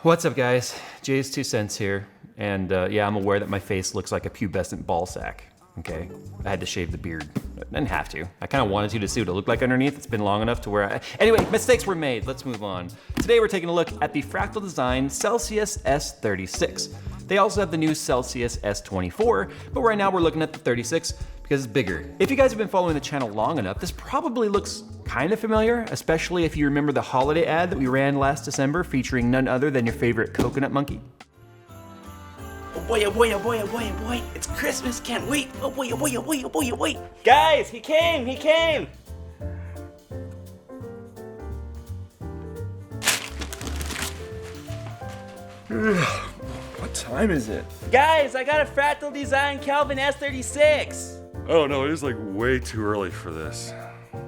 What's up, guys? JayzTwoCents here, and yeah, I'm aware that my face looks like a pubescent ball sack. Okay, I had to shave the beard. I didn't have to. I kind of wanted to see what it looked like underneath. It's been long enough to where Anyway, mistakes were made. Let's move on. Today we're taking a look at the Fractal Design Celsius S36. They also have the new Celsius S24, but right now we're looking at the 36 because it's bigger. If you guys have been following the channel long enough, this probably looks kind of familiar, especially if you remember the holiday ad that we ran last December featuring none other than your favorite coconut monkey. Oh boy, oh boy, oh boy, oh boy, oh boy, it's Christmas, can't wait. Oh boy, oh boy, oh boy, oh boy, oh boy. Guys, he came, he came. What time is it? Guys, I got a Fractal Design Kelvin S36. Oh no, it is like way too early for this.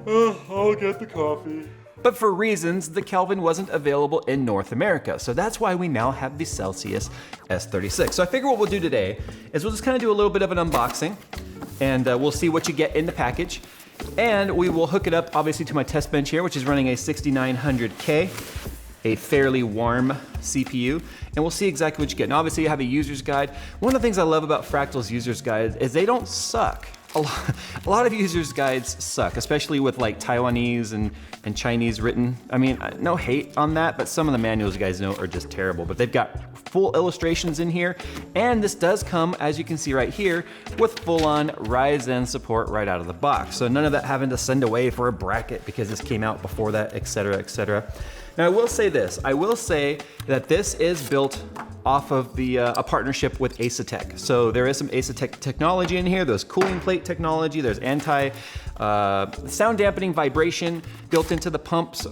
I'll get the coffee. But for reasons, the Kelvin wasn't available in North America, so that's why we now have the Celsius S36. So I figure what we'll do today is we'll just kind of do a little bit of an unboxing, and we'll see what you get in the package. And we will hook it up, obviously, to my test bench here, which is running a 6900K, a fairly warm CPU, and we'll see exactly what you get. And obviously you have a user's guide. One of the things I love about Fractal's user's guides is they don't suck. A lot of users' guides suck, especially with like Taiwanese and Chinese written. I mean, no hate on that, but some of the manuals you guys know are just terrible. But they've got full illustrations in here, and this does come, as you can see right here, with full-on Ryzen support right out of the box. So none of that having to send away for a bracket because this came out before that, etc., etc. Now I will say this, I will say that this is built off of the a partnership with Asetek. So there is some Asetek technology in here, there's cooling plate technology, there's sound dampening vibration built into the pumps,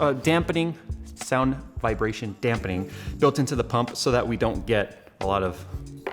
sound vibration dampening built into the pump so that we don't get a lot of,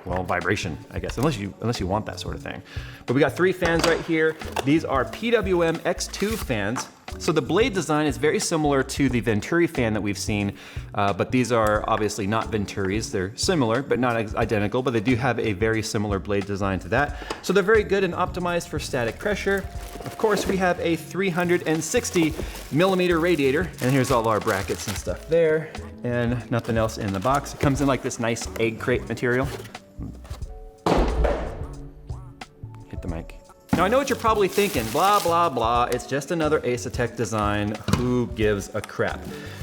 well, vibration, I guess, unless you want that sort of thing. But we got 3 fans right here. These are Pwm X2 fans. So the blade design is very similar to the Venturi fan that we've seen, but these are obviously not Venturis. They're similar, but not identical, but they do have a very similar blade design to that. So they're very good and optimized for static pressure. Of course, we have a 360 millimeter radiator, and here's all our brackets and stuff there, and nothing else in the box. It comes in like this nice egg crate material. Hit the mic. Now I know what you're probably thinking, blah, blah, blah, it's just another Asetek design, who gives a crap?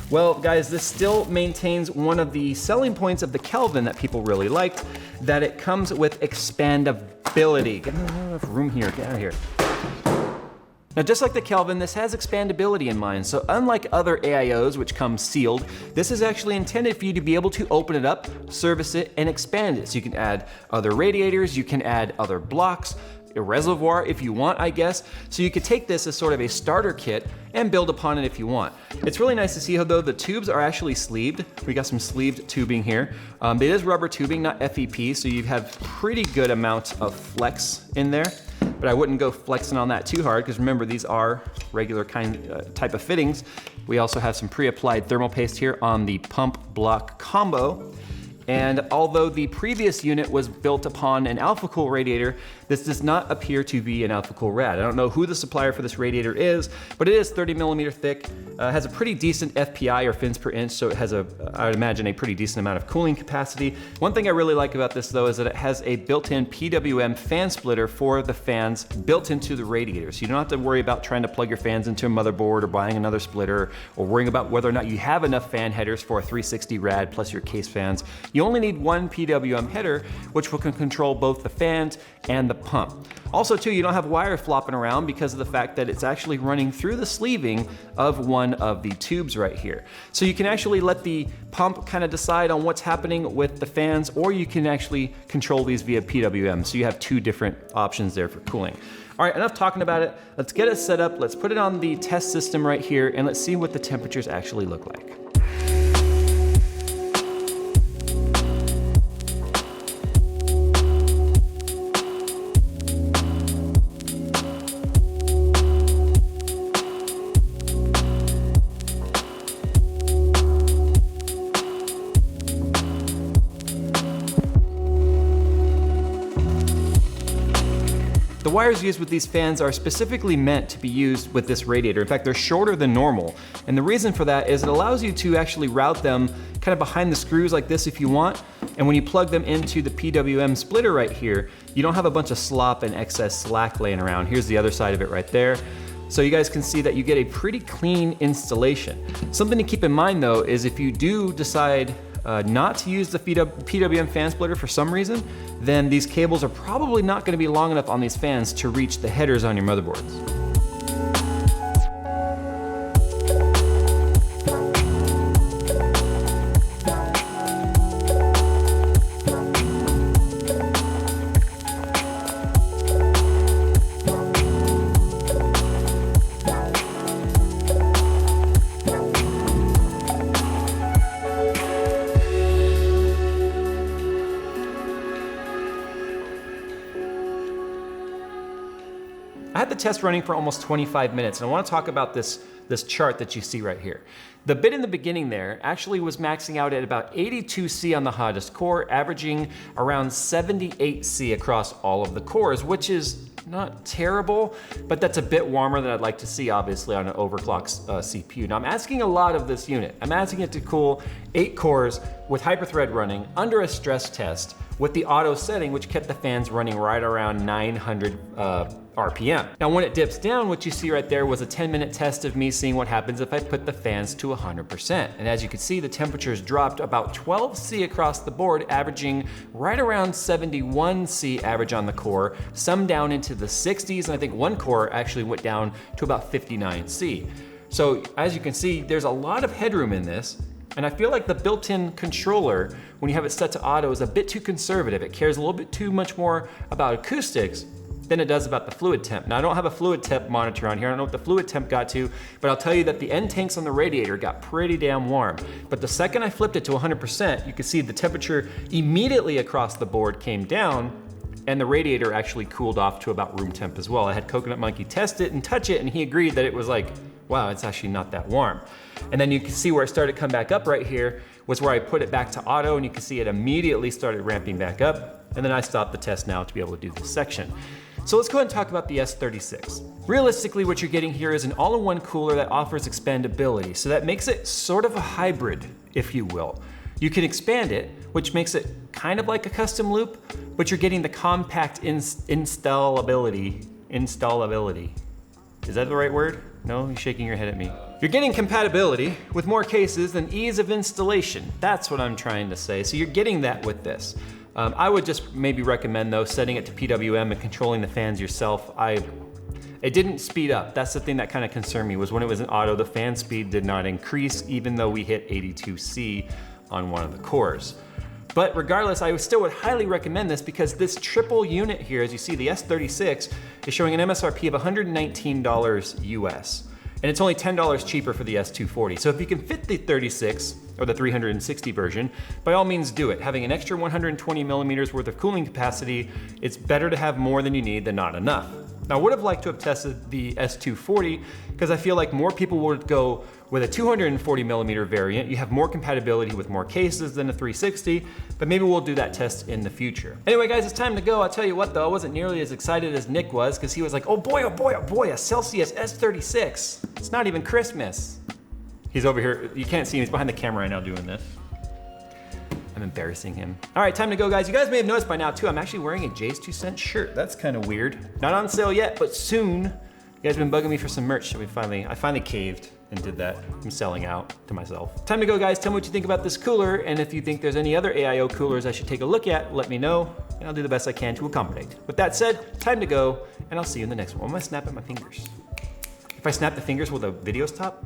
Well, guys, this still maintains one of the selling points of the Kelvin that people really liked, that it comes with expandability. Get enough room here, get out of here. Now, just like the Kelvin, this has expandability in mind. So unlike other AIOs, which come sealed, this is actually intended for you to be able to open it up, service it, and expand it. So you can add other radiators, you can add other blocks, a reservoir if you want, I guess. So you could take this as sort of a starter kit and build upon it if you want. It's really nice to see how though the tubes are actually sleeved. We got some sleeved tubing here. It is rubber tubing, not FEP, so you have pretty good amount of flex in there. But I wouldn't go flexing on that too hard because remember, these are regular type of fittings. We also have some pre-applied thermal paste here on the pump block combo. And although the previous unit was built upon an AlphaCool radiator, this does not appear to be an AlphaCool rad. I don't know who the supplier for this radiator is, but it is 30 millimeter thick, has a pretty decent FPI or fins per inch, so it has I would imagine, a pretty decent amount of cooling capacity. One thing I really like about this though is that it has a built-in Pwm fan splitter for the fans built into the radiator. So you don't have to worry about trying to plug your fans into a motherboard or buying another splitter or worrying about whether or not you have enough fan headers for a 360 rad plus your case fans. You only need one Pwm header, which can control both the fans and the pump. Also too, you don't have wire flopping around because of the fact that it's actually running through the sleeving of one of the tubes right here. So you can actually let the pump kind of decide on what's happening with the fans, or you can actually control these via Pwm. So you have 2 different options there for cooling. All right, enough talking about it. Let's get it set up. Let's put it on the test system right here, and let's see what the temperatures actually look like. The wires used with these fans are specifically meant to be used with this radiator. In fact, they're shorter than normal. And the reason for that is it allows you to actually route them kind of behind the screws like this if you want. And when you plug them into the Pwm splitter right here, you don't have a bunch of slop and excess slack laying around. Here's the other side of it right there. So you guys can see that you get a pretty clean installation. Something to keep in mind though is if you do decide not to use the Pwm fan splitter for some reason, then these cables are probably not going to be long enough on these fans to reach the headers on your motherboards. I had the test running for almost 25 minutes, and I want to talk about this chart that you see right here. The bit in the beginning there actually was maxing out at about 82C on the hottest core, averaging around 78C across all of the cores, which is not terrible, but that's a bit warmer than I'd like to see, obviously, on an overclocked CPU. Now, I'm asking a lot of this unit. I'm asking it to cool 8 cores with hyperthread running under a stress test with the auto setting, which kept the fans running right around 900 RPM. Now, when it dips down, what you see right there was a 10-minute test of me seeing what happens if I put the fans to 100%. And as you can see, the temperatures dropped about 12C across the board, averaging right around 71C average on the core, some down into the 60s, and I think one core actually went down to about 59C. So as you can see, there's a lot of headroom in this, and I feel like the built-in controller, when you have it set to auto, is a bit too conservative. It cares a little bit too much more about acoustics than it does about the fluid temp. Now, I don't have a fluid temp monitor on here. I don't know what the fluid temp got to, but I'll tell you that the end tanks on the radiator got pretty damn warm. But the second I flipped it to 100%, you can see the temperature immediately across the board came down, and the radiator actually cooled off to about room temp as well. I had Coconut Monkey test it and touch it, and he agreed that it was like, wow, it's actually not that warm. And then you can see where it started to come back up right here was where I put it back to auto, and you can see it immediately started ramping back up. And then I stopped the test now to be able to do this section. So let's go ahead and talk about the S36. Realistically, what you're getting here is an all-in-one cooler that offers expandability. So that makes it sort of a hybrid, if you will. You can expand it, which makes it kind of like a custom loop, but you're getting the compact installability. Is that the right word? No, you're shaking your head at me. You're getting compatibility with more cases than ease of installation. That's what I'm trying to say. So you're getting that with this. I would just maybe recommend though, setting it to PWM and controlling the fans yourself. It didn't speed up. That's the thing that kind of concerned me, was when it was in auto, the fan speed did not increase even though we hit 82C on one of the cores. But regardless, I still would highly recommend this because this triple unit here, as you see, the S36 is showing an MSRP of $119 US. And it's only $10 cheaper for the S240. So if you can fit the 36 or the 360 version, by all means do it. Having an extra 120 millimeters worth of cooling capacity, it's better to have more than you need than not enough. Now, I would have liked to have tested the S240 because I feel like more people would go with a 240 millimeter variant. You have more compatibility with more cases than a 360, but maybe we'll do that test in the future. Anyway, guys, it's time to go. I'll tell you what though, I wasn't nearly as excited as Nick was because he was like, oh boy, oh boy, oh boy, a Celsius S36. It's not even Christmas. He's over here, you can't see him, he's behind the camera right now doing this. I'm embarrassing him. All right, time to go, guys. You guys may have noticed by now too, I'm actually wearing a JayzTwoCents shirt. That's kind of weird. Not on sale yet, but soon. You guys have been bugging me for some merch, so I finally caved and did that. I'm selling out to myself. Time to go, guys. Tell me what you think about this cooler, and if you think there's any other AIO coolers I should take a look at, let me know, and I'll do the best I can to accommodate. With that said, time to go, and I'll see you in the next one. I'm gonna snap at my fingers. If I snap the fingers, will the video stop?